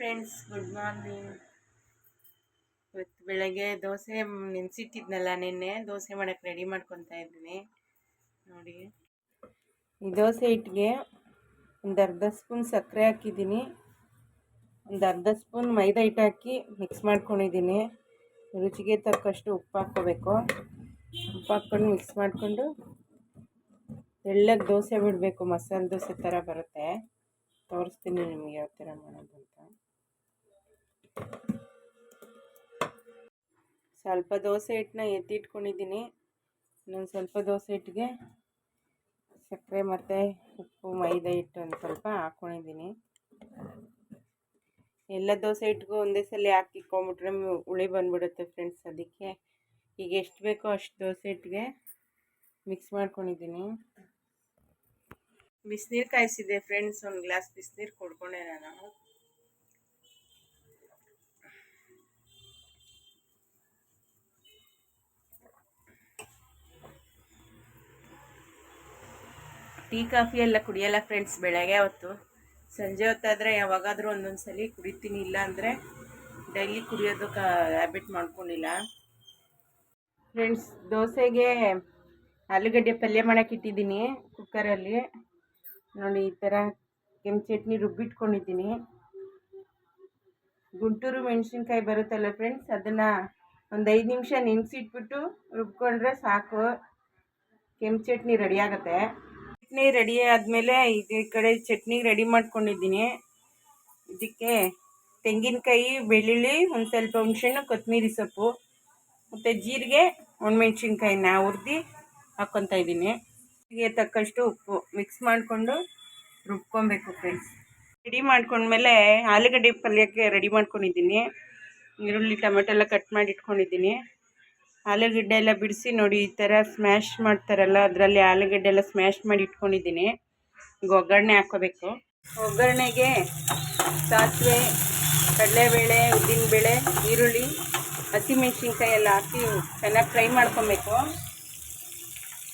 Friends, good morning. ಇವತ್ತು ಬೆಳಗ್ಗೆ ದೋಸೆ ನೆನೆಸಿಟ್ಟಿದ್ನಲ್ಲ, ನಿನ್ನೆ ದೋಸೆ ಮಾಡೋಕ್ಕೆ ರೆಡಿ ಮಾಡ್ಕೊತಾ ಇದ್ದೀನಿ. ನೋಡಿ, ಈ ದೋಸೆ ಹಿಟ್ಟಿಗೆ ಒಂದು ಅರ್ಧ ಸ್ಪೂನ್ ಸಕ್ಕರೆ ಹಾಕಿದ್ದೀನಿ, ಒಂದು ಅರ್ಧ ಸ್ಪೂನ್ ಮೈದಾ ಹಿಟ್ಟು ಹಾಕಿ ಮಿಕ್ಸ್ ಮಾಡ್ಕೊಂಡಿದ್ದೀನಿ. ರುಚಿಗೆ ತಕ್ಕಷ್ಟು ಉಪ್ಪು ಹಾಕ್ಕೋಬೇಕು. ಉಪ್ಪು ಹಾಕ್ಕೊಂಡು ಮಿಕ್ಸ್ ಮಾಡಿಕೊಂಡು ಎಳ್ಳಗೆ ದೋಸೆ ಬಿಡಬೇಕು. ಮಸಾಲೆ ದೋಸೆ ಥರ ಬರುತ್ತೆ. ತೋರಿಸ್ತೀನಿ ನಿಮಗೆ ಯಾವ ಥರ ಮಾಡೋದು ಅಂತ. ಸ್ವಲ್ಪ ದೋಸೆ ಹಿಟ್ಟನ್ನ ಎತ್ತಿಟ್ಕೊಂಡಿದ್ದೀನಿ. ಇನ್ನೊಂದು ಸ್ವಲ್ಪ ದೋಸೆ ಹಿಟ್ಟಿಗೆ ಸಕ್ಕರೆ ಮತ್ತು ಉಪ್ಪು ಮೈದಾ ಹಿಟ್ಟು ಒಂದು ಸ್ವಲ್ಪ ಹಾಕ್ಕೊಂಡಿದ್ದೀನಿ. ಎಲ್ಲ ದೋಸೆ ಹಿಟ್ಟಿಗೂ ಒಂದೇ ಸಲ ಹಾಕಿಕೊಂಬಿಟ್ರೆ ಹುಳಿ ಬಂದ್ಬಿಡುತ್ತೆ ಫ್ರೆಂಡ್ಸ್. ಅದಕ್ಕೆ ಈಗ ಎಷ್ಟು ಬೇಕೋ ಅಷ್ಟು ದೋಸೆ ಹಿಟ್ಟಿಗೆ ಮಿಕ್ಸ್ ಮಾಡ್ಕೊಂಡಿದ್ದೀನಿ. ಬಿಸಿನೀರು ಕಾಯಿಸಿದೆ ಫ್ರೆಂಡ್ಸ್, ಒಂದು ಗ್ಲಾಸ್ ಬಿಸಿನೀರು ಕೊಡ್ಕೊಂಡೆ ನಾನು. ಟೀ ಕಾಫಿ ಎಲ್ಲ ಕುಡಿಯಲ್ಲ ಫ್ರೆಂಡ್ಸ್ ಬೆಳಗ್ಗೆ ಹೊತ್ತು. ಸಂಜೆ ಹೊತ್ತಾದರೆ ಯಾವಾಗಾದರೂ ಒಂದೊಂದು ಸಲ ಕುಡಿತೀನಿ, ಇಲ್ಲ ಅಂದರೆ ಡೈಲಿ ಕುಡಿಯೋದಕ್ಕೆ ಹ್ಯಾಬಿಟ್ ಮಾಡ್ಕೊಂಡಿಲ್ಲ ಫ್ರೆಂಡ್ಸ್. ದೋಸೆಗೆ ಆಲೂಗಡ್ಡೆ ಪಲ್ಯ ಮಾಡೋಕ್ಕೆ ಇಟ್ಟಿದ್ದೀನಿ ಕುಕ್ಕರಲ್ಲಿ. ನೋಡಿ, ಈ ಥರ ಕೆಂಪು ಚಟ್ನಿ ರುಬ್ಬಿಟ್ಕೊಂಡಿದ್ದೀನಿ. ಗುಂಟೂರು ಮೆಣಸಿನ್ಕಾಯಿ ಬರುತ್ತಲ್ಲ ಫ್ರೆಂಡ್ಸ್, ಅದನ್ನು ಒಂದು 5 ನಿಮಿಷ ನೆನೆಸಿಟ್ಬಿಟ್ಟು ರುಬ್ಕೊಂಡ್ರೆ ಸಾಕು, ಕೆಂಪು ಚಟ್ನಿ ರೆಡಿ ಆಗುತ್ತೆ. ಚಟ್ನಿ ರೆಡಿ ಆದಮೇಲೆ ಈ ಕಡೆ ಚಟ್ನಿ ರೆಡಿ ಮಾಡ್ಕೊಂಡಿದ್ದೀನಿ. ಇದಕ್ಕೆ ತೆಂಗಿನಕಾಯಿ, ಬೆಳ್ಳುಳ್ಳಿ, ಒಂದು ಸ್ವಲ್ಪ ಹುಣಸೆಹಣ್ಣು, ಕೊತ್ತಂಬರಿ ಸೊಪ್ಪು ಮತ್ತು ಜೀರಿಗೆ, ಒಣಮೆಣ್ಸಿನ್ಕಾಯಿನ ಹುರಿದು ಹಾಕ್ಕೊತಾ ಇದ್ದೀನಿ. ಇದಕ್ಕೆ ತಕ್ಕಷ್ಟು ಉಪ್ಪು ಮಿಕ್ಸ್ ಮಾಡಿಕೊಂಡು ರುಬ್ಕೊಬೇಕು ಫ್ರೆಂಡ್ಸ್. ರೆಡಿ ಮಾಡ್ಕೊಂಡ್ಮೇಲೆ ಆಲೂಗಡ್ಡೆ ಪಲ್ಯಕ್ಕೆ ರೆಡಿ ಮಾಡ್ಕೊಂಡಿದ್ದೀನಿ. ಈರುಳ್ಳಿ ಟೊಮೆಟೊ ಎಲ್ಲ ಕಟ್ ಮಾಡಿ ಇಟ್ಕೊಂಡಿದ್ದೀನಿ. ಆಲೂಗಡ್ಡೆ ಎಲ್ಲ ಬಿಡಿಸಿ ನೋಡಿ, ಈ ಥರ ಸ್ಮ್ಯಾಶ್ ಮಾಡ್ತಾರಲ್ಲ, ಅದರಲ್ಲಿ ಆಲೂಗಡ್ಡೆ ಎಲ್ಲ ಸ್ಮ್ಯಾಶ್ ಮಾಡಿ ಇಟ್ಕೊಂಡಿದ್ದೀನಿ. ಈಗ ಒಗ್ಗರಣೆ ಹಾಕ್ಕೋಬೇಕು. ಒಗ್ಗರಣೆಗೆ ಸಾಸಿವೆ, ಕಡಲೆಬೇಳೆ, ಉದ್ದಿನಬೇಳೆ, ಈರುಳ್ಳಿ, ಹಸಿಮೆಣ್ಸಿನ್ಕಾಯಿ ಎಲ್ಲ ಹಾಕಿ ಚೆನ್ನಾಗಿ ಫ್ರೈ ಮಾಡ್ಕೊಬೇಕು.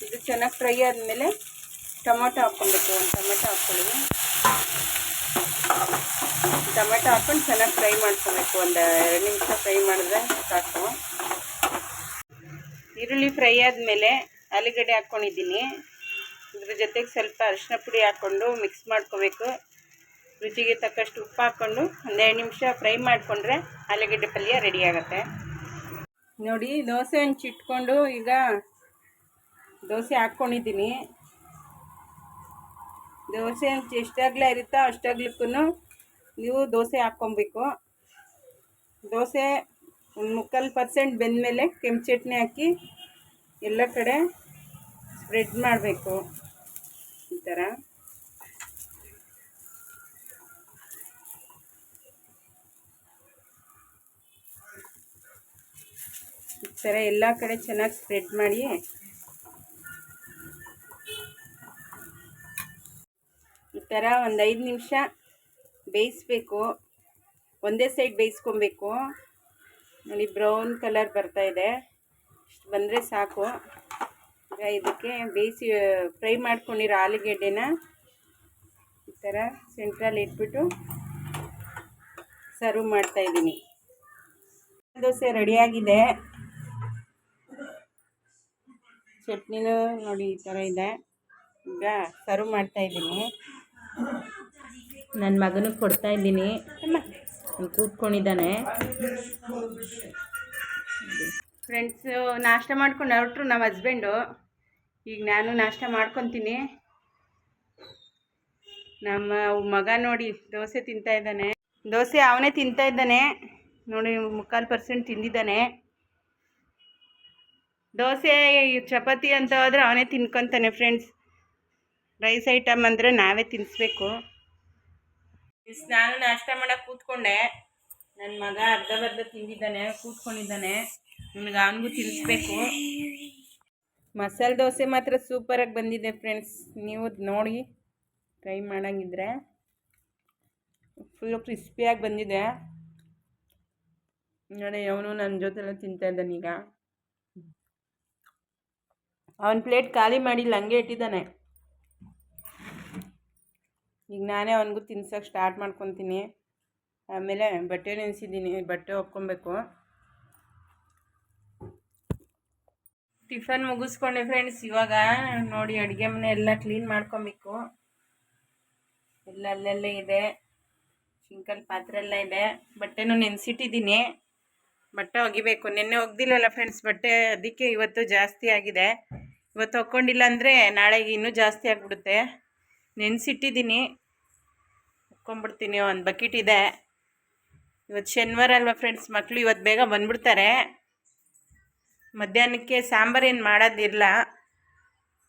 ಇದು ಚೆನ್ನಾಗಿ ಫ್ರೈ ಆದಮೇಲೆ ಟೊಮೊಟೊ ಹಾಕ್ಕೊಬೇಕು. ಒಂದು ಟೊಮೆಟೊ ಹಾಕ್ಕೊಳ್ಳಿ. ಟೊಮೆಟೊ ಹಾಕ್ಕೊಂಡು ಚೆನ್ನಾಗಿ ಫ್ರೈ ಮಾಡ್ಕೊಬೇಕು. ಒಂದು 2 ನಿಮಿಷ ಫ್ರೈ ಮಾಡಿದ್ರೆ ಸಾಕು. ಈರುಳ್ಳಿ ಫ್ರೈ ಆದಮೇಲೆ ಆಲೂಗಡ್ಡೆ ಹಾಕ್ಕೊಂಡಿದ್ದೀನಿ. ಇದ್ರ ಜೊತೆಗೆ ಸ್ವಲ್ಪ ಅರಿಶಿನ ಪುಡಿ ಹಾಕ್ಕೊಂಡು ಮಿಕ್ಸ್ ಮಾಡ್ಕೋಬೇಕು. ರುಚಿಗೆ ತಕ್ಕಷ್ಟು ಉಪ್ಪು ಹಾಕ್ಕೊಂಡು ಒಂದು 2 ನಿಮಿಷ ಫ್ರೈ ಮಾಡಿಕೊಂಡ್ರೆ ಆಲೂಗಡ್ಡೆ ಪಲ್ಯ ರೆಡಿ ಆಗುತ್ತೆ. ನೋಡಿ, ದೋಸೆ ಹಂಚಿಟ್ಕೊಂಡು ಈಗ ದೋಸೆ ಹಾಕ್ಕೊಂಡಿದ್ದೀನಿ. ದೋಸೆ ಹಂಚು ಎಷ್ಟಾಗಲ ಇರುತ್ತೋ ಅಷ್ಟಾಗ್ಲಕ್ಕೂ ನೀವು ದೋಸೆ ಹಾಕ್ಕೊಬೇಕು. ದೋಸೆ ಒಂದು 3/4% ಬೆಂದಮೇಲೆ ಕೆಂಪು ಚಟ್ನಿ ಹಾಕಿ ಎಲ್ಲ ಕಡೆ ಸ್ಪ್ರೆಡ್ ಮಾಡಬೇಕು. ಈ ಥರ ಎಲ್ಲ ಕಡೆ ಚೆನ್ನಾಗಿ ಸ್ಪ್ರೆಡ್ ಮಾಡಿ ಈ ಥರ ಒಂದು 5 ನಿಮಿಷ ಬೇಯಿಸ್ಬೇಕು. ಒಂದೇ ಸೈಡ್ ಬೇಯಿಸ್ಕೊಬೇಕು. ನೋಡಿ, ಬ್ರೌನ್ ಕಲರ್ ಬರ್ತಾಯಿದೆ. ಇಷ್ಟು ಬಂದರೆ ಸಾಕು. ಈಗ ಇದಕ್ಕೆ ಬೇಯಿಸಿ ಫ್ರೈ ಮಾಡ್ಕೊಂಡಿರೋ ಆಲೂಗೆಡ್ಡೆನ ಈ ಥರ ಸೆಂಟ್ರಲ್ಲಿ ಇಟ್ಬಿಟ್ಟು ಸರ್ವ್ ಮಾಡ್ತಾಯಿದ್ದೀನಿ. ದೋಸೆ ರೆಡಿಯಾಗಿದೆ. ಚಟ್ನಿನೂ ನೋಡಿ ಈ ಥರ ಇದೆ. ಈಗ ಸರ್ವ್ ಮಾಡ್ತಾಯಿದ್ದೀನಿ. ನನ್ನ ಮಗನಿಗೆ ಕೊಡ್ತಾಯಿದ್ದೀನಿ. ಕೂತ್ಕೊಂಡಿದ್ದಾನೆ. ಫ್ರೆಂಡ್ಸು ನಾಷ್ಟ ಮಾಡ್ಕೊಂಡು ಹೊರಟ್ರು ನಮ್ಮ ಹಸ್ಬೆಂಡು. ಈಗ ನಾನು ನಾಷ್ಟ ಮಾಡ್ಕೊತೀನಿ. ನಮ್ಮ ಮಗ ನೋಡಿ ದೋಸೆ ತಿಂತಾಯಿದ್ದಾನೆ. ದೋಸೆ ಅವನೇ ತಿಂತಾಯಿದ್ದಾನೆ ನೋಡಿ, 3/4% ತಿಂದಿದ್ದಾನೆ. ದೋಸೆ ಚಪಾತಿ ಅಂತ ಹೋದರೆ ಅವನೇ ತಿನ್ಕೊತಾನೆ ಫ್ರೆಂಡ್ಸ್. ರೈಸ್ ಐಟಮ್ ಅಂದರೆ ನಾವೇ ತಿನ್ನಿಸ್ಬೇಕು. ನಾನು ನಾಷ್ಟ ಮಾಡೋಕ್ಕೆ ಕೂತ್ಕೊಂಡೆ. ನನ್ನ ಮಗ ಅರ್ಧ ತಿಂದಿದ್ದಾನೆ, ಕೂತ್ಕೊಂಡಿದ್ದಾನೆ. ನನಗೆ ಅವನಿಗೂ ತಿನ್ನಿಸ್ಬೇಕು. ಮಸಾಲೆ ದೋಸೆ ಮಾತ್ರ ಸೂಪರಾಗಿ ಬಂದಿದೆ ಫ್ರೆಂಡ್ಸ್. ನೀವು ನೋಡಿ ಟ್ರೈ ಮಾಡೋಂಗಿದ್ರೆ. ಫುಲ್ಲು ಕ್ರಿಸ್ಪಿಯಾಗಿ ಬಂದಿದೆ ನೋಡಿ. ಅವನು ನನ್ನ ಜೊತೆಲ್ಲ ತಿಂತಾಯಿದ್ದಾನೆ. ಈಗ ಅವನ ಪ್ಲೇಟ್ ಖಾಲಿ ಮಾಡಿಲ್ಲ, ಹಂಗೆ ಇಟ್ಟಿದ್ದಾನೆ. ಈಗ ನಾನೇ ಅವನಿಗೂ ತಿನ್ಸೋಕ್ಕೆ ಸ್ಟಾರ್ಟ್ ಮಾಡ್ಕೊತೀನಿ. ಆಮೇಲೆ ಬಟ್ಟೆ ನೆನೆಸಿದ್ದೀನಿ, ಬಟ್ಟೆ ಒಪ್ಕೊಬೇಕು. Tiffin ಮುಗಿಸ್ಕೊಂಡೆ friends. ಇವಾಗ ನೋಡಿ ಅಡುಗೆ ಮನೆ ಎಲ್ಲ ಕ್ಲೀನ್ ಮಾಡ್ಕೊಬೇಕು. ಎಲ್ಲ ಅಲ್ಲೆಲ್ಲೇ ಇದೆ, ಸಿಂಕಲ್ಲಿ ಪಾತ್ರೆ ಎಲ್ಲ ಇದೆ. ಬಟ್ಟೆನೂ ನೆನೆಸಿಟ್ಟಿದ್ದೀನಿ, ಬಟ್ಟೆ ಒಗಿಬೇಕು. ನಿನ್ನೆ ಒಗ್ದಿಲ್ಲವಲ್ಲ ಫ್ರೆಂಡ್ಸ್ ಬಟ್ಟೆ, ಅದಕ್ಕೆ ಇವತ್ತು ಜಾಸ್ತಿ ಆಗಿದೆ. ಇವತ್ತು ಒಕ್ಕೊಂಡಿಲ್ಲ ಅಂದರೆ ನಾಳೆಗೆ ಇನ್ನೂ ಜಾಸ್ತಿ ಆಗಿಬಿಡುತ್ತೆ. ನೆನೆಸಿಟ್ಟಿದ್ದೀನಿ, ಒಕ್ಕೊಂಬಿಡ್ತೀನಿ. ಒಂದು ಬಕೆಟ್ ಇದೆ. ಇವತ್ತು ಶನಿವಾರ ಅಲ್ವಾ ಫ್ರೆಂಡ್ಸ್, ಮಕ್ಕಳು ಇವತ್ತು ಬೇಗ ಬಂದ್ಬಿಡ್ತಾರೆ. ಮಧ್ಯಾಹ್ನಕ್ಕೆ ಸಾಂಬಾರೇನು ಮಾಡೋದಿಲ್ಲ,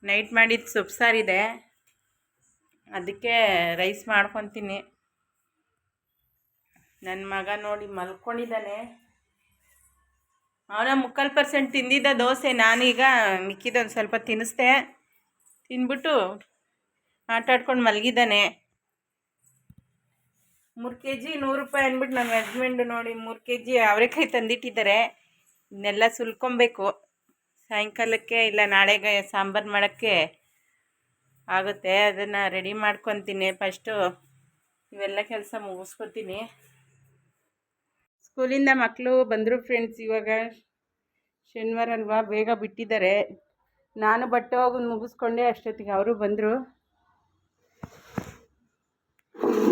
ನೈಟ್ ಮಾಡಿದ ಸೊಪ್ಪು ಸಾರಿದೆ, ಅದಕ್ಕೆ ರೈಸ್ ಮಾಡ್ಕೊತೀನಿ. ನನ್ನ ಮಗ ನೋಡಿ ಮಲ್ಕೊಂಡಿದ್ದಾನೆ. ಅವನ 3% ತಿಂದಿದ್ದ ದೋಸೆ, ನಾನೀಗ ಮಿಕ್ಕಿದೊಂದು ಸ್ವಲ್ಪ ತಿನ್ನಿಸ್ದೆ. ತಿಂದ್ಬಿಟ್ಟು ಆಟ ಆಡ್ಕೊಂಡು ಮಲಗಿದ್ದಾನೆ. 3 kg 100 ರೂಪಾಯಿ ಅಂದ್ಬಿಟ್ಟು ನನ್ನ ಹಸ್ಬೆಂಡು ನೋಡಿ 3 kg ಅವರೆಕಾಯಿ ತಂದಿಟ್ಟಿದ್ದಾರೆ. ಇದನ್ನೆಲ್ಲ ಸುಲ್ಕೊಬೇಕು. ಸಾಯಂಕಾಲಕ್ಕೆ ಇಲ್ಲ ನಾಳೆಗೆ ಸಾಂಬಾರು ಮಾಡೋಕ್ಕೆ ಆಗುತ್ತೆ. ಅದನ್ನು ರೆಡಿ ಮಾಡ್ಕೊತೀನಿ. ಫಸ್ಟು ಇವೆಲ್ಲ ಕೆಲಸ ಮುಗಿಸ್ಕೊತೀನಿ. ಸ್ಕೂಲಿಂದ ಮಕ್ಕಳು ಬಂದರು ಫ್ರೆಂಡ್ಸ್. ಇವಾಗ ಶನಿವಾರ ಅಲ್ವಾ, ಬೇಗ ಬಿಟ್ಟಿದ್ದಾರೆ. ನಾನು ಬಟ್ಟೆ ಹೋಗೋದು ಮುಗಿಸ್ಕೊಂಡೆ ಅಷ್ಟೊತ್ತಿಗೆ ಅವರು ಬಂದರು.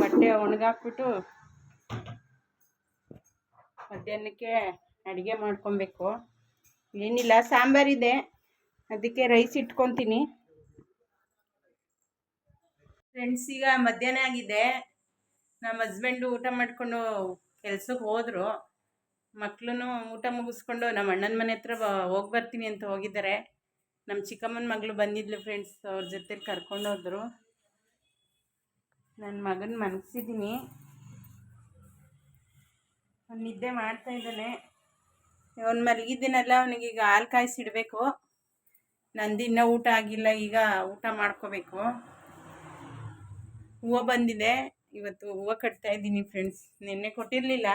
ಬಟ್ಟೆ ಒಣಗಾಕ್ಬಿಟ್ಟು ಮಧ್ಯಾಹ್ನಕ್ಕೆ ಅಡುಗೆ ಮಾಡ್ಕೊಬೇಕು. ಏನಿಲ್ಲ, ಸಾಂಬಾರಿದೆ, ಅದಕ್ಕೆ ರೈಸ್ ಇಟ್ಕೊತೀನಿ ಫ್ರೆಂಡ್ಸ್. ಈಗ ಮಧ್ಯಾಹ್ನ ಆಗಿದೆ. ನಮ್ಮ ಹಸ್ಬೆಂಡು ಊಟ ಮಾಡಿಕೊಂಡು ಕೆಲ್ಸಕ್ಕೆ ಹೋದರು. ಮಕ್ಕಳು ಊಟ ಮುಗಿಸ್ಕೊಂಡು ನಮ್ಮ ಅಣ್ಣನ ಮನೆ ಹತ್ರ ಹೋಗಿ ಬರ್ತೀನಿ ಅಂತ ಹೋಗಿದ್ದಾರೆ. ನಮ್ಮ ಚಿಕ್ಕಮ್ಮನ ಮಗಳು ಬಂದಿದ್ಲು ಫ್ರೆಂಡ್ಸ್, ಅವ್ರ ಜೊತೆ ಕರ್ಕೊಂಡೋದ್ರು. ನನ್ನ ಮಗನ ಮನಗಿಸಿದ್ದೀನಿ, ಅವ್ನು ನಿದ್ದೆ ಮಾಡ್ತಾ ಇದ್ದಾನೆ. ಅವ್ನು ಮಲಗಿದ್ದೀನಲ್ಲ, ಅವನಿಗೀಗ ಹಾಲು ಕಾಯಿಸಿಡಬೇಕು. ನಂದು ಇನ್ನೂ ಊಟ ಆಗಿಲ್ಲ, ಈಗ ಊಟ ಮಾಡ್ಕೋಬೇಕು. ಹೂವು ಬಂದಿದೆ, ಇವತ್ತು ಹೂವು ಕಟ್ತಾ ಇದ್ದೀನಿ ಫ್ರೆಂಡ್ಸ್. ನಿನ್ನೆ ಕೊಟ್ಟಿರಲಿಲ್ಲ,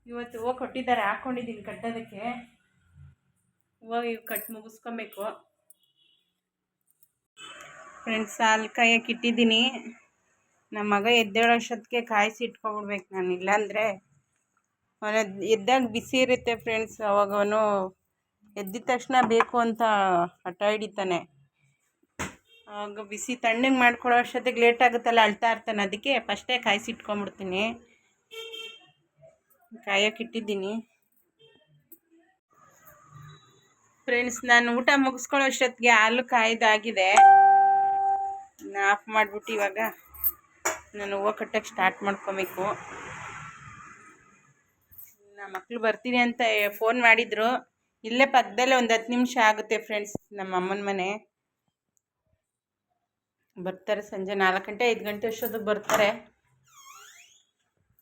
ಇವತ್ತು ಹೂವು ಕೊಟ್ಟಿದ್ದಾರೆ, ಹಾಕ್ಕೊಂಡಿದ್ದೀನಿ ಕಟ್ಟೋದಕ್ಕೆ. ಹೂವು ಇವು ಕಟ್ ಮುಗಿಸ್ಕೊಬೇಕು ಫ್ರೆಂಡ್ಸ್. ಹಾಲು ಕಾಯಕ್ಕೆ ಇಟ್ಟಿದ್ದೀನಿ. ನಮ್ಮ ಮಗ ಎದ್ದೇಳೋಷ್ಟೊತ್ತಿಗೆ ಕಾಯಿಸಿ ಇಟ್ಕೊಬಿಡ್ಬೇಕು ನಾನು, ಇಲ್ಲಾಂದರೆ ಅವನ ಎದ್ದಾಗ ಬಿಸಿ ಇರುತ್ತೆ ಫ್ರೆಂಡ್ಸ್. ಅವಾಗ ಅವನು ಎದ್ದಿದ ತಕ್ಷಣ ಬೇಕು ಅಂತ ಹಠ ಹಿಡಿತಾನೆ. ಆವಾಗ ಬಿಸಿ ತಣ್ಣಗೆ ಮಾಡ್ಕೊಳ್ಳೋ ಅಷ್ಟೊತ್ತಿಗೆ ಲೇಟ್ ಆಗುತ್ತಲ್ಲ, ಅಳ್ತಾ ಇರ್ತಾನೆ. ಅದಕ್ಕೆ ಫಸ್ಟೇ ಕಾಯಿಸಿ ಇಟ್ಕೊಂಬಿಡ್ತೀನಿ. ಕಾಯಕ್ಕೆ ಇಟ್ಟಿದ್ದೀನಿ ಫ್ರೆಂಡ್ಸ್. ನಾನು ಊಟ ಮುಗಿಸ್ಕೊಳ್ಳೋ ಅಷ್ಟೊತ್ತಿಗೆ ಹಾಲು ಕಾಯ್ದಾಗಿದೆ. ಆಫ್ ಮಾಡಿಬಿಟ್ಟು ಇವಾಗ ನಾನು ಹೂವು ಕಟ್ಟಕ್ಕೆ ಸ್ಟಾರ್ಟ್ ಮಾಡ್ಕೊಬೇಕು. ನಮ್ಮ ಮಕ್ಕಳು ಬರ್ತೀನಿ ಅಂತ ಫೋನ್ ಮಾಡಿದರು. ಇಲ್ಲೇ ಪಕ್ಕದಲ್ಲೇ ಒಂದು 10 ನಿಮಿಷ ಆಗುತ್ತೆ ಫ್ರೆಂಡ್ಸ್. ನಮ್ಮ ಅಮ್ಮನ ಮನೆ. ಬರ್ತಾರೆ ಸಂಜೆ 4 ಗಂಟೆ 5 ಗಂಟೆ ಅಷ್ಟೊತ್ತಿಗೆ ಬರ್ತಾರೆ.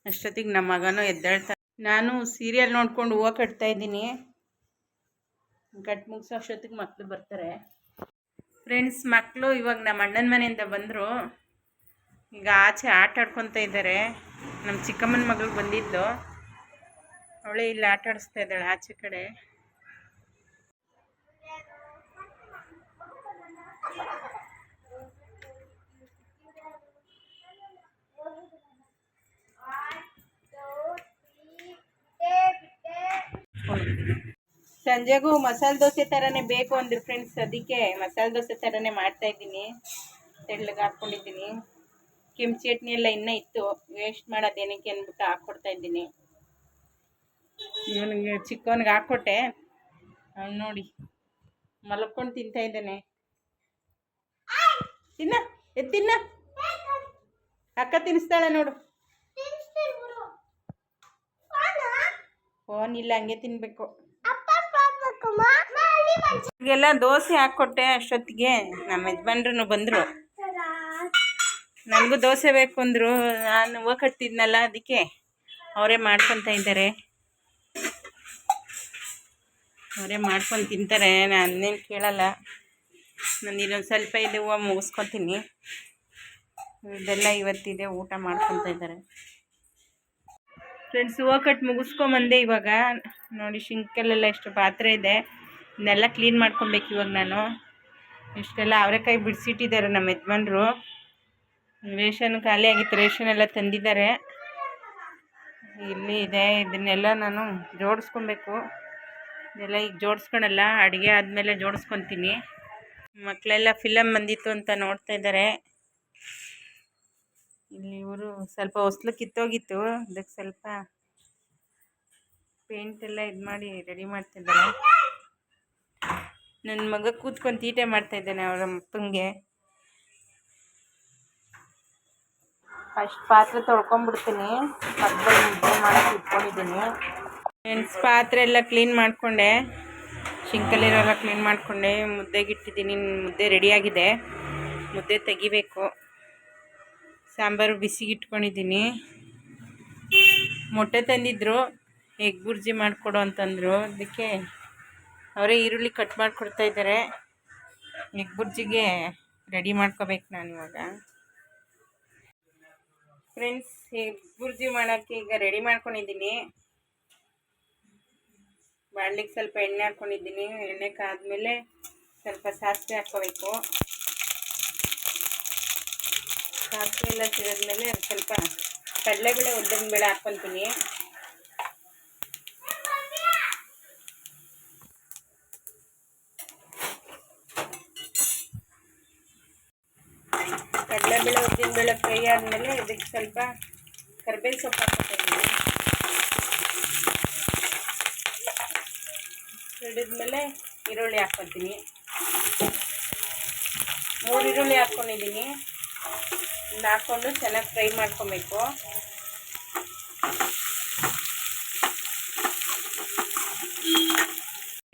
ಅಷ್ಟೊತ್ತಿಗೆ ನಮ್ಮ ಮಗನೂ ಎದ್ದೇಳ್ತಾರೆ. ನಾನು ಸೀರಿಯಲ್ ನೋಡ್ಕೊಂಡು ಹೂವು ಕಟ್ತಾಯಿದ್ದೀನಿ. ಕಟ್ ಮುಗಿಸೋ ಅಷ್ಟೊತ್ತಿಗೆ ಮಕ್ಕಳು ಬರ್ತಾರೆ ಫ್ರೆಂಡ್ಸ್. ಮಕ್ಕಳು ಇವಾಗ ನಮ್ಮ ಅಣ್ಣನ ಮನೆಯಿಂದ ಬಂದರು. ಈಗ ಆಚೆ ಆಟ ಆಡ್ಕೊತಾ ಇದ್ದಾರೆ. ನಮ್ಮ ಚಿಕ್ಕಮ್ಮನ ಮಗಳು ಬಂದಿದ್ದು, ಅವಳೇ ಇಲ್ಲಿ ಆಟ ಆಡಿಸ್ತಾ ಇದ್ದಾಳೆ ಆಚೆ ಕಡೆ. ಸಂಜೆಗೂ ಮಸಾಲೆ ದೋಸೆ ಥರನೇ ಬೇಕು ಅಂದರು ಫ್ರೆಂಡ್ಸ್. ಅದಕ್ಕೆ ಮಸಾಲೆ ದೋಸೆ ಥರನೇ ಮಾಡ್ತಾಯಿದ್ದೀನಿ. ತೆಳ್ಳಗೆ ಹಾಕ್ಕೊಂಡಿದ್ದೀನಿ. ಕೆಂಪು ಚಟ್ನಿ ಎಲ್ಲ ಇನ್ನೂ ಇತ್ತು, ವೇಸ್ಟ್ ಮಾಡೋದೇನಕ್ಕೆ ಅಂದ್ಬಿಟ್ಟು ಹಾಕ್ಕೊಡ್ತಾಯಿದ್ದೀನಿ. ಇವನಿಗೆ ಚಿಕ್ಕವನಿಗೆ ಹಾಕ್ಕೊಟ್ಟೆ. ಅವ್ನು ನೋಡಿ ಮಲ್ಕೊಂಡು ತಿಂತಾಯಿದ್ದಾನೆ. ತಿನ್ನ ತಿನ್ನ, ಅಕ್ಕ ತಿನ್ನಿಸ್ತಾಳೆ ನೋಡು. ಫೋನ್ ಇಲ್ಲ, ಹಂಗೆ ತಿನ್ನಬೇಕು. ಈಗೆಲ್ಲ ದೋಸೆ ಹಾಕ್ಕೊಟ್ಟೆ. ಅಷ್ಟೊತ್ತಿಗೆ ನಮ್ಮ ಯಜಮಾನ್ರು ಬಂದರು. ನನಗೂ ದೋಸೆ ಬೇಕು ಅಂದರು. ನಾನು ಹೂವು ಕಟ್ತಿದ್ನಲ್ಲ, ಅದಕ್ಕೆ ಅವರೇ ಮಾಡ್ಕೊತ ಇದ್ದಾರೆ. ಅವರೇ ಮಾಡ್ಕೊಂಡು ತಿಂತಾರೆ, ನಾನೇನು ಕೇಳಲ್ಲ. ನಾನು ಇನ್ನೊಂದು ಸ್ವಲ್ಪ ಇದೆ, ಹೂವು ಮುಗಿಸ್ಕೊತೀನಿ. ಇದೆಲ್ಲ ಇವತ್ತಿದೆ, ಊಟ ಮಾಡ್ಕೊತ ಇದ್ದಾರೆ ಫ್ರೆಂಡ್ಸ್. ಹೂವು ಕಟ್ಟು ಮುಗಿಸ್ಕೊಂಬಂದೆ. ಇವಾಗ ನೋಡಿ ಶಿಂಕಲ್ಲೆಲ್ಲ ಎಷ್ಟು ಪಾತ್ರೆ ಇದೆ, ಇದನ್ನೆಲ್ಲ ಕ್ಲೀನ್ ಮಾಡ್ಕೊಬೇಕು ಇವಾಗ ನಾನು. ಇಷ್ಟೆಲ್ಲ ಅವರೆಕಾಯಿ ಬಿಡಿಸಿಟ್ಟಿದ್ದಾರೆ ನಮ್ಮ ಯಜಮಾನ್ರು. ರೇಷನ್ ಖಾಲಿ ಆಗಿತ್ತು, ರೇಷನ್ ಎಲ್ಲ ತಂದಿದ್ದಾರೆ. ಇಲ್ಲಿ ಇದೆ. ಇದನ್ನೆಲ್ಲ ನಾನು ಜೋಡಿಸ್ಕೊಬೇಕು. ಇದೆಲ್ಲ ಈಗ ಜೋಡಿಸ್ಕೊಳಲ್ಲ, ಅಡುಗೆ ಆದಮೇಲೆ ಜೋಡಿಸ್ಕೊತೀನಿ. ಮಕ್ಕಳೆಲ್ಲ ಫಿಲಮ್ ಬಂದಿತ್ತು ಅಂತ ನೋಡ್ತಾ ಇದ್ದಾರೆ. ಇಲ್ಲಿ ಇವರು ಸ್ವಲ್ಪ ಹೊಸ್ಲು ಕಿತ್ತೋಗಿತ್ತು, ಅದಕ್ಕೆ ಸ್ವಲ್ಪ ಪೇಂಟ್ ಎಲ್ಲ ಇದು ಮಾಡಿ ರೆಡಿ ಮಾಡ್ತಿದ್ದಾರೆ. ನನ್ನ ಮಗ ಕೂತ್ಕೊಂಡು ತೀಟೆ ಮಾಡ್ತಾಯಿದ್ದಾನೆ ಅವರ ಅಪ್ಪಂಗೆ. ಫಸ್ಟ್ ಪಾತ್ರೆ ತೊಳ್ಕೊಂಡ್ಬಿಡ್ತೀನಿ, ಪಕ್ಕದಲ್ಲಿ ಮುದ್ದೆ ಮಾಡೋಕ್ಕೆ ಇಟ್ಕೊಂಡಿದ್ದೀನಿ. ಫ್ರೆಂಡ್ಸ್, ಪಾತ್ರೆ ಎಲ್ಲ ಕ್ಲೀನ್ ಮಾಡಿಕೊಂಡೆ, ಶಿಂಕಲ್ಲಿರೋಲ್ಲ ಕ್ಲೀನ್ ಮಾಡಿಕೊಂಡೆ, ಮುದ್ದೆಗೆ ಇಟ್ಟಿದ್ದೀನಿ. ಮುದ್ದೆ ರೆಡಿಯಾಗಿದೆ, ಮುದ್ದೆ ತೆಗಿಬೇಕು. ಸಾಂಬಾರು ಬಿಸಿಗೆ ಇಟ್ಕೊಂಡಿದ್ದೀನಿ. ಮೊಟ್ಟೆ ತಂದಿದ್ರು, ಎಗ್ ಬುರ್ಜಿ ಮಾಡಿಕೊಡು ಅಂತಂದರು. ಅದಕ್ಕೆ ಅವರೇ ಈರುಳ್ಳಿ ಕಟ್ ಮಾಡಿಕೊಡ್ತಾ ಇದ್ದಾರೆ. ಎಗ್ ಬುರ್ಜಿಗೆ ರೆಡಿ ಮಾಡ್ಕೋಬೇಕು ನಾನು ಇವಾಗ. ಫ್ರೆಂಡ್ಸ್, ಎಗ್ ಬುರ್ಜಿ ಮಾಡೋಕ್ಕೆ ಈಗ ರೆಡಿ ಮಾಡ್ಕೊಂಡಿದ್ದೀನಿ. ಬಾಣಲಿಗೆ ಸ್ವಲ್ಪ ಎಣ್ಣೆ ಹಾಕ್ಕೊಂಡಿದ್ದೀನಿ. ಎಣ್ಣೆ ಕಾದ್ಮೇಲೆ ಸ್ವಲ್ಪ ಸಾಸಿವೆ ಹಾಕ್ಕೋಬೇಕು. ಸಾಸಿವೆ ಎಲ್ಲ ಸಿಡಿದ್ಮೇಲೆ ಸ್ವಲ್ಪ ಕಡಲೆಬೇಳೆ ಉದ್ದಿನಬೇಳೆ ಹಾಕ್ಕೊತೀನಿ. ಕಡಲೆಬೇಳೆ ಉದ್ದಿನಬೇಳೆ ಫ್ರೈ ಆದಮೇಲೆ ಇದಕ್ಕೆ ಸ್ವಲ್ಪ ಕರಿಬೇವು ಸೊಪ್ಪು ಹಾಕ್ಕೊತೀನಿ. ಸಿಡಿದ್ಮೇಲೆ ಈರುಳ್ಳಿ ಹಾಕ್ಕೊತೀನಿ. 3 ಈರುಳ್ಳಿ ಹಾಕ್ಕೊಂಡಿದ್ದೀನಿ. ಹಾಕ್ಕೊಂಡು ಚೆನ್ನಾಗಿ ಫ್ರೈ ಮಾಡ್ಕೊಬೇಕು.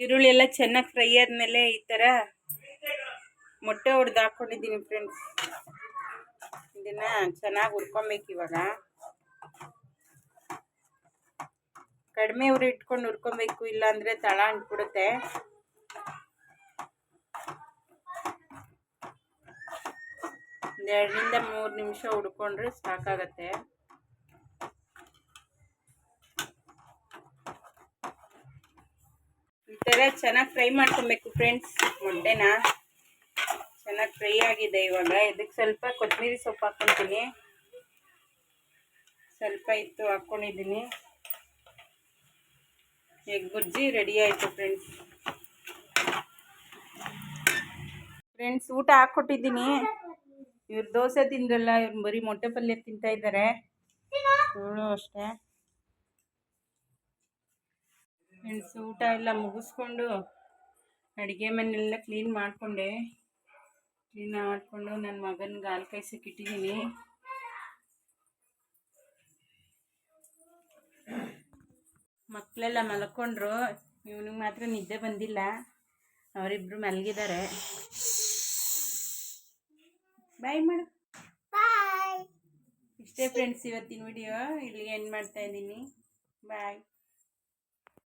ಈರುಳ್ಳಿ ಎಲ್ಲ ಚೆನ್ನಾಗಿ ಫ್ರೈ ಆದಮೇಲೆ ಈ ಥರ ಮೊಟ್ಟೆ ಹೊಡೆದು ಹಾಕ್ಕೊಂಡಿದ್ದೀನಿ. ಫ್ರೆಂಡ್ಸ್, ಇದನ್ನು ಚೆನ್ನಾಗಿ ಹುರ್ಕೊಬೇಕು. ಇವಾಗ ಕಡಿಮೆ ಉರಿ ಇಟ್ಕೊಂಡು ಹುರ್ಕೊಬೇಕು, ಇಲ್ಲಾಂದರೆ ತಳ ಅಂಟ್ಬಿಡುತ್ತೆ. ಒಂದು 2 ರಿಂದ 3 ನಿಮಿಷ ಹುಡ್ಕೊಂಡ್ರೆ ಸಾಕಾಗತ್ತೆ. ಈ ಥರ ಚೆನ್ನಾಗಿ ಫ್ರೈ ಮಾಡ್ಕೊಬೇಕು. ಫ್ರೆಂಡ್ಸ್, ಮೊಟ್ಟೆನ ಚೆನ್ನಾಗಿ ಫ್ರೈ ಆಗಿದೆ. ಇವಾಗ ಇದಕ್ಕೆ ಸ್ವಲ್ಪ ಕೊತ್ತಂಬರಿ ಸೊಪ್ಪು ಹಾಕ್ಕೊತೀನಿ. ಸ್ವಲ್ಪ ಇತ್ತು ಹಾಕ್ಕೊಂಡಿದ್ದೀನಿ. ಎಗ್ ಬುರ್ಜಿ ರೆಡಿ ಆಯಿತು. ಫ್ರೆಂಡ್ಸ್, ಊಟ ಹಾಕ್ಕೊಟ್ಟಿದ್ದೀನಿ. ಇವ್ರು ದೋಸೆ ತಿಂದ್ರಲ್ಲ, ಇವ್ರು ಬರೀ ಮೊಟ್ಟೆ ಪಲ್ಯ ತಿಂತಾ ಇದ್ದಾರೆ. ಇವಳು ಅಷ್ಟೇ. ಫ್ರೆಂಡ್ಸ್, ಊಟ ಎಲ್ಲ ಮುಗಿಸ್ಕೊಂಡು ಅಡುಗೆ ಮನೆಯೆಲ್ಲ ಕ್ಲೀನ್ ಮಾಡಿಕೊಂಡು ನನ್ನ ಮಗನಿಗೆ ಹಾಲು ಕಾಯ್ಸಕ್ಕೆ ಇಟ್ಟಿದ್ದೀನಿ. ಮಕ್ಕಳೆಲ್ಲ ಮಲ್ಕೊಂಡ್ರು, ಇವನಿಗೆ ಮಾತ್ರ ನಿದ್ದೆ ಬಂದಿಲ್ಲ. ಅವರಿಬ್ಬರು ಮಲಗಿದ್ದಾರೆ. ಬಾಯ್ ಮಾಡು. ಇಷ್ಟೇ ಫ್ರೆಂಡ್ಸ್, ಇವತ್ತಿನ ವಿಡಿಯೋ ಇಲ್ಲಿಗೆ ಎಂಡ್ ಮಾಡ್ತಾ ಇದ್ದೀನಿ. ಬಾಯ್.